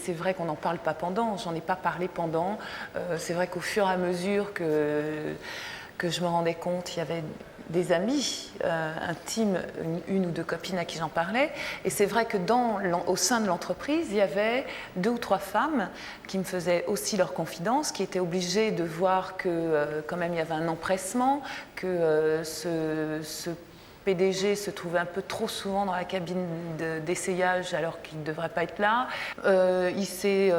C'est vrai qu'on n'en parle pas pendant, j'en ai pas parlé pendant. C'est vrai qu'au fur et à mesure que je me rendais compte, il y avait des amis intimes, une ou deux copines à qui j'en parlais. Et c'est vrai que au sein de l'entreprise, il y avait 2 ou 3 femmes qui me faisaient aussi leurs confidences, qui étaient obligées de voir que quand même il y avait un empressement, que ce PDG se trouvait un peu trop souvent dans la cabine d'essayage alors qu'il ne devrait pas être là. Il s'est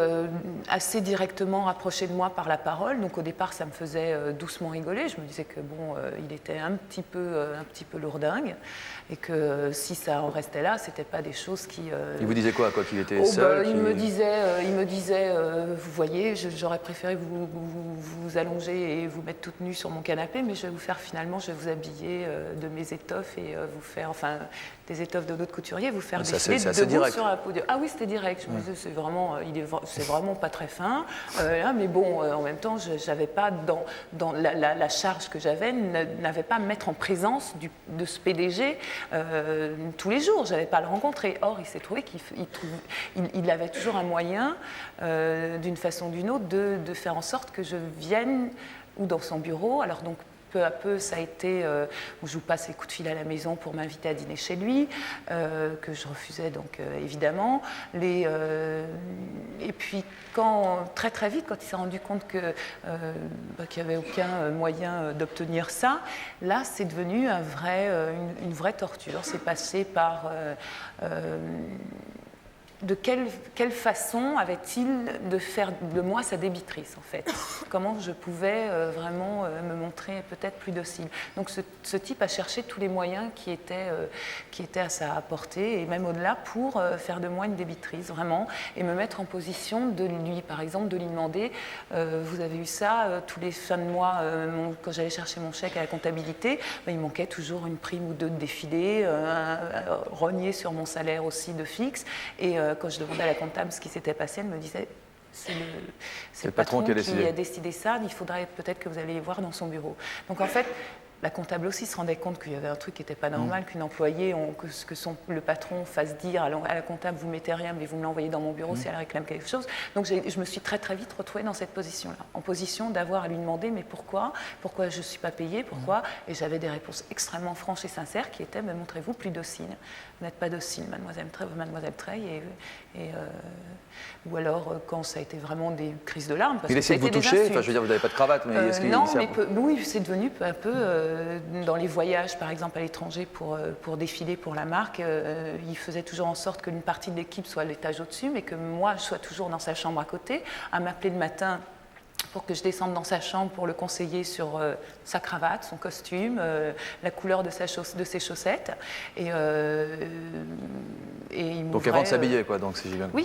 assez directement rapproché de moi par la parole, donc au départ ça me faisait doucement rigoler. Je me disais que bon, il était un petit peu lourdingue et que si ça en restait là, c'était pas des choses qui... Il vous disait quoi qu'il était seul il me disait, vous voyez, j'aurais préféré vous allonger et vous mettre toute nue sur mon canapé, mais je vais vous habiller de mes étoffes et vous faire, enfin, des étoffes de d'autres couturiers, vous faire défiler debout sur un podium. Ah oui, c'était direct. Je me disais, c'est vraiment pas très fin. Mais bon, en même temps, j'avais pas dans la charge que j'avais, n'avait pas à me mettre en présence de ce PDG tous les jours. J'avais pas à le rencontrer. Or, il s'est trouvé qu'il avait toujours un moyen, d'une façon ou d'une autre, de faire en sorte que je vienne ou dans son bureau. Alors donc, peu à peu, ça a été, je vous passe les coups de fil à la maison pour m'inviter à dîner chez lui, que je refusais donc évidemment. Et puis très très vite, quand il s'est rendu compte qu'il n'y avait aucun moyen d'obtenir ça, là c'est devenu une vraie torture. C'est passé par de quelle façon avait-il de faire de moi sa débitrice, en fait? Comment je pouvais vraiment me montrer peut-être plus docile? Donc ce type a cherché tous les moyens qui étaient à sa portée, et même au-delà, pour faire de moi une débitrice, vraiment, et me mettre en position de lui, par exemple, de lui demander, vous avez eu ça, tous les fins de mois, quand j'allais chercher mon chèque à la comptabilité, il manquait toujours une prime ou deux de défilé, rogner sur mon salaire aussi de fixe, et quand je demandais à la comptable ce qui s'était passé, elle me disait c'est le patron qui a décidé ça, il faudrait peut-être que vous alliez voir dans son bureau. Donc en fait, la comptable aussi se rendait compte qu'il y avait un truc qui n'était pas normal, qu'une employée, le patron fasse dire à la comptable, vous mettez rien, mais vous me l'envoyez dans mon bureau si elle réclame quelque chose. Donc je me suis très très vite retrouvée dans cette position-là, en position d'avoir à lui demander, mais pourquoi je ne suis pas payée, pourquoi? Et j'avais des réponses extrêmement franches et sincères qui étaient, montrez-vous plus docile. Vous n'êtes pas docile, mademoiselle Treille, ou alors quand ça a été vraiment des crises de larmes. Parce il essaie de vous toucher, enfin, je veux dire, vous n'avez pas de cravate, mais est-ce qu'il... Non, mais oui, c'est devenu peu à peu, dans les voyages, par exemple, à l'étranger pour défiler pour la marque, il faisait toujours en sorte qu'une partie de l'équipe soit à l'étage au-dessus, mais que moi, je sois toujours dans sa chambre à côté, à m'appeler le matin pour que je descende dans sa chambre pour le conseiller sur sa cravate, son costume, la couleur de ses chaussettes. Et il donc avant de s'habiller, quoi, donc si j'ai bien... Oui,